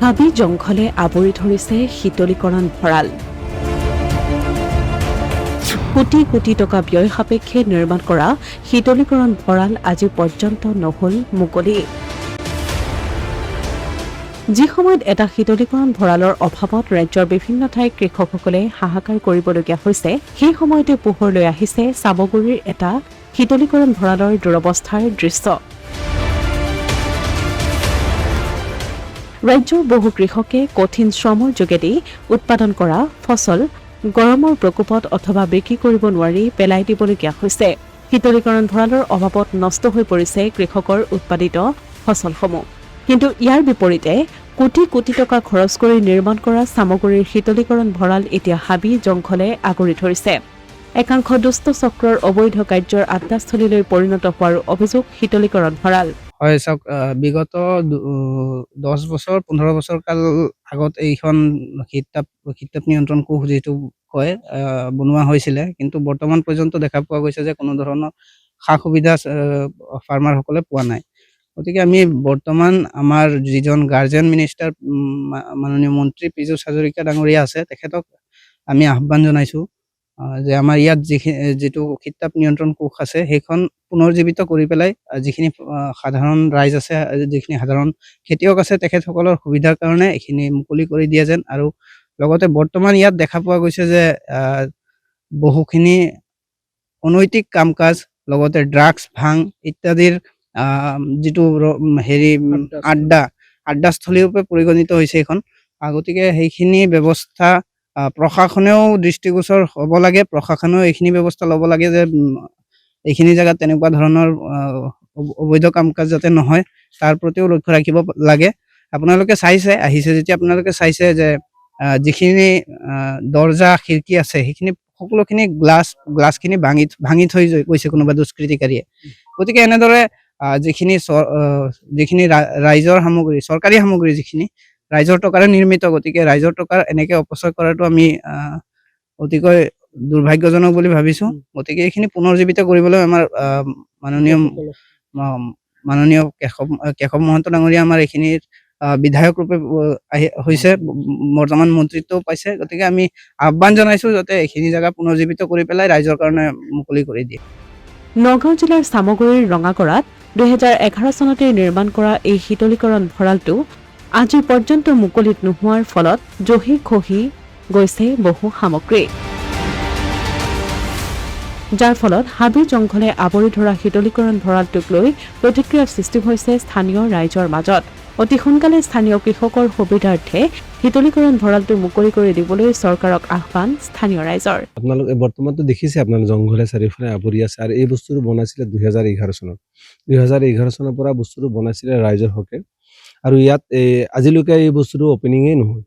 হাবি জংঘলে আৱৰি ধৰিছে শীতলীকৰণ ভঁৰাল। কোটি কোটি টকা ব্যয় সাপেক্ষে নিৰ্মাণ কৰা শীতলীকৰণ ভঁৰাল আজি পৰ্যন্ত নহল মুকলি। যি সময়ত এটা শীতলীকৰণ ভঁৰালৰ অভাৱত ৰাজ্যৰ বিভিন্ন ঠাইত কৃষকসকলে হাহাকাৰ কৰিবলগীয়া হৈছে, সেই সময়তে পোহৰলৈ আহিছে চামগুৰিৰ এটা শীতলীকৰণ ভঁৰালৰ দুৰৱস্থাৰ দৃশ্য। ৰাজ্যৰ বহু কৃষকে কঠিন শ্ৰমৰ যোগেদি উৎপাদন কৰা ফচল গৰমৰ প্ৰকোপত অথবা বিক্ৰী কৰিব নোৱাৰি পেলাই দিবলগীয়া হৈছে। শীতলীকৰণ ভঁৰালৰ অভাৱত নষ্ট হৈ পৰিছে কৃষকৰ উৎপাদিত ফচলসমূহ। কিন্তু ইয়াৰ বিপৰীতে কোটি কোটি টকা খৰচ কৰি নিৰ্মাণ কৰা চামগুৰিৰ শীতলীকৰণ ভঁৰাল এতিয়া হাবি জংঘলে আগুৰি ধৰিছে। একাংশ দুষ্ট চক্ৰৰ অবৈধ কাৰ্যৰ আড্ডাস্থলীলৈ পৰিণত হোৱাৰ অভিযোগ শীতলীকৰণ ভঁৰাল। হয় চাওক, বিগত 10 বছৰ 15 বছৰ কাল আগত এইখন শীততাপ নিয়ন্ত্ৰণ কোষ যিটো কয় বনোৱা হৈছিলে, কিন্তু বৰ্তমান পৰ্যন্ত দেখা পোৱা গৈছে যে কোনো ধৰণৰ সা সুবিধা ফাৰ্মাৰসকলে পোৱা নাই। গতিকে আমি বৰ্তমান আমাৰ যিজন গাৰ্জেন মিনিষ্টাৰ মাননীয় মন্ত্ৰী পীযুষ হাজৰিকা ডাঙৰীয়া আছে, তেখেতক আমি আহ্বান জনাইছোঁ যে আমাৰ ইয়াত যিটো শীততাপ নিয়ন্ত্ৰণ কোষ আছে সেইখন পুনৰ্জীৱিত কৰি পেলাই যিখিনি সাধাৰণ ৰাইজ আছে, যিখিনি সাধাৰণ খেতিয়ক আছে, তেখেতসকলৰ সুবিধাৰ কাৰণে এইখিনি মুকলি কৰি দিয়ে যেন। আৰু লগতে বৰ্তমান ইয়াত দেখা পোৱা গৈছে যে বহুখিনি অনৈতিক কাম কাজ, লগতে ড্ৰাগছ, ভাং ইত্যাদিৰ যিটো আড্ডাস্থলী ৰূপে পৰিগণিত হৈছে এইখন। গতিকে সেইখিনি ব্যৱস্থা প্ৰশাসনেও দৃষ্টিগোচৰ হ'ব লাগে, প্ৰশাসনেও এইখিনি ব্যৱস্থা ল'ব লাগে যে এইখিনি জেগাত তেনেকুৱা ধৰণৰ অবৈধ কাম কাজ যাতে নহয়, তাৰ প্ৰতিও লক্ষ্য ৰাখিব লাগে। আপোনালোকে চাইছে, আহিছে যেতিয়া আপোনালোকে চাইছে যে যিখিনি দৰ্জা খিৰিকী আছে সেইখিনি সকলোখিনি গ্লাছখিনি ভাঙি থৈ গৈছে কোনোবা দুষ্কৃতিকাৰীয়ে। গতিকে এনেদৰে যিখিনি ৰাইজৰ সামগ্ৰী, চৰকাৰী সামগ্ৰী, যিখিনি ৰাইজৰ টকাৰে নিৰ্মিত, গতিকে ৰাইজৰ টকাৰ এনেকে অপচয় কৰাটো আমি অতিকৈ দুৰ্ভাগ্যজনক বুলি ভাবিছোঁ। গতিকে এইখিনি পুনৰ্জীৱিত কৰিবলৈ আমাৰ মাননীয় কেশৱ মহন্ত ডাঙৰীয়া আমাৰ এইখিনিৰ বিধায়ক ৰূপে হৈছে, বৰ্তমান মন্ত্ৰীত্বও পাইছে। গতিকে আমি আহ্বান জনাইছোঁ যাতে এইখিনি জেগা পুনৰ্জীৱিত কৰি পেলাই ৰাইজৰ কাৰণে মুকলি কৰি দিয়ে। নগাঁও জিলাৰ চামগুৰিৰ ৰঙাগড়াত 2011 চনতে নিৰ্মাণ কৰা এই শীতলীকৰণ ভঁৰালটো আজি পৰ্যন্ত মুকলিত নোহোৱাৰ ফলত জহি খহি গৈছে বহু সামগ্ৰী, যাৰ ফলত হাবি জংঘলে আৱৰি ধৰা শীতলীকৰণ ভঁৰালটোক লৈ প্ৰতিক্ৰিয়াৰ সৃষ্টি হৈছে স্থানীয় ৰাইজৰ মাজত। অতি সোনকালে স্থানীয় কৃষকৰ সুবিধাৰ্থে শীতলীকৰণ ভঁৰালটো মুকলি কৰি দিবলৈ চৰকাৰক আহ্বান স্থানীয় ৰাইজৰ। আপোনালোকে বৰ্তমানতো দেখিছে, আপোনালোকে জংঘলে চাৰিওফালে আৱৰি আছে। আৰু এই বস্তুটো বনাইছিলে 2011 চনত। 2011 চনৰ পৰা বস্তুটো বনাইছিলে ৰাইজৰ হকে। আৰু ইয়াত আজিলৈকে এই বস্তুটো অপেনিঙেই নহ'ল।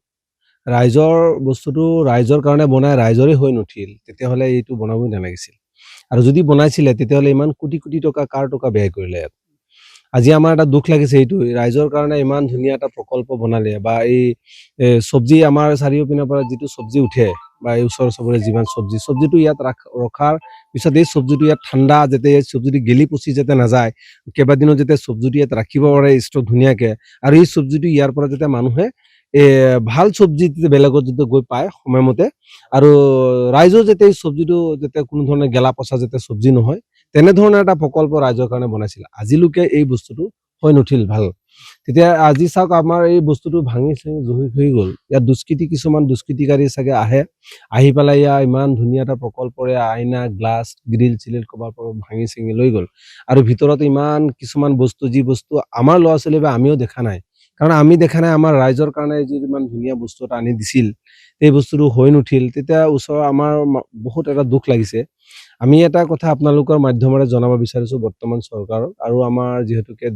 ৰাইজৰ বস্তুটো ৰাইজৰ কাৰণে বনাই ৰাইজৰে হৈ নুঠিল, তেতিয়াহ'লে এইটো বনাবই নালাগিছিল। আৰু যদি বনাইছিলে তেতিয়াহ'লে ইমান কোটি কোটি টকা কাৰ টকা ব্যয় কৰিলে ইয়াত। আজি আমাৰ এটা দুখ লাগিছে, এইটো ৰাইজৰ কাৰণে ইমান ধুনীয়া এটা প্ৰকল্প বনালে, বা এই চব্জি আমাৰ চাৰিওপিনৰ পৰা যিটো চব্জি উঠে, বা এই ওচৰ চবৰে যিমান চব্জিটো ইয়াত ৰখাৰ পিছত এই চব্জিটো ইয়াত ঠাণ্ডা, যাতে এই চব্জিটো গেলি পচি যাতে নাযায়, কেইবাদিনো যাতে চব্জিটো ইয়াত ৰাখিব পাৰে ষ্টক ধুনীয়াকে। আৰু এই চব্জিটো ইয়াৰ পৰা যাতে মানুহে ভাল চব্জি বেলেগত যাতে গৈ পায় সময়মতে, আৰু ৰাইজৰ যাতে এই চব্জিটো যাতে কোনো ধৰণে গেলা পচা যাতে চব্জি নহয়, তেনেধৰণৰ এটা প্ৰকল্প ৰাইজৰ কাৰণে বনাইছিল। আজিলৈকে এই বস্তুটো হৈ নুঠিল ভাল। তেতিয়া আজি চাওক, আমাৰ এই বস্তুটো ভাঙি চাঙি জহি হৈ গ'ল। ইয়াত কিছুমান দুষ্কৃতিকাৰী চাগে আহি পেলাই ইয়াৰ ইমান ধুনীয়া এটা প্ৰকল্পৰে আইনা, গ্লাছ, গ্ৰিল চিলিল ক'ৰবাৰ পৰা ভাঙি চিঙি লৈ গ'ল। আৰু ভিতৰত ইমান কিছুমান বস্তু, যি বস্তু আমাৰ ল'ৰা ছোৱালী বা আমিও দেখা নাই, কাৰণ আমি দেখা নাই। আমাৰ ৰাইজৰ কাৰণে যি ইমান ধুনীয়া বস্তু এটা আনি দিছিল, এই বস্তুটো হৈ নুঠিল। তেতিয়া ওচৰৰ আমাৰ বহুত এটা দুখ লাগিছে। আমি এটা কথা আপোনালোকৰ মাধ্যমেৰে জনাব বিচাৰিছোঁ বৰ্তমান চৰকাৰক, আৰু আমাৰ যিহেতুকে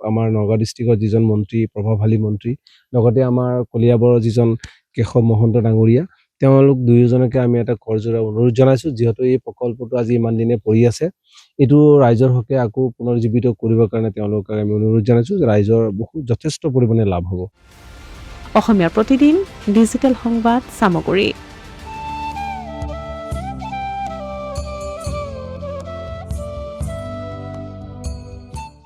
আমাৰ নগাঁও ডিষ্ট্ৰিক্টৰ যিজন মন্ত্ৰী, প্ৰভাৱশালী মন্ত্ৰী, লগতে আমাৰ কলিয়াবৰৰ যিজন কেশৱ মহন্ত ডাঙৰীয়া, তেওঁলোক দুয়োজনকে আমি এটা কৰজোৰা অনুৰোধ জনাইছোঁ। যিহেতু এই প্ৰকল্পটো আজি ইমান দিনে পৰি আছে, এইটো ৰাইজৰ হকে আকৌ পুনৰ্জীৱিত কৰিবৰ কাৰণে তেওঁলোকক আমি অনুৰোধ জনাইছোঁ, যে ৰাইজৰ যথেষ্ট পৰিমাণে লাভ হ'ব। অসমীয়াৰ প্ৰতিদিন ডিজিটেল সংবাদ, চামগুৰি।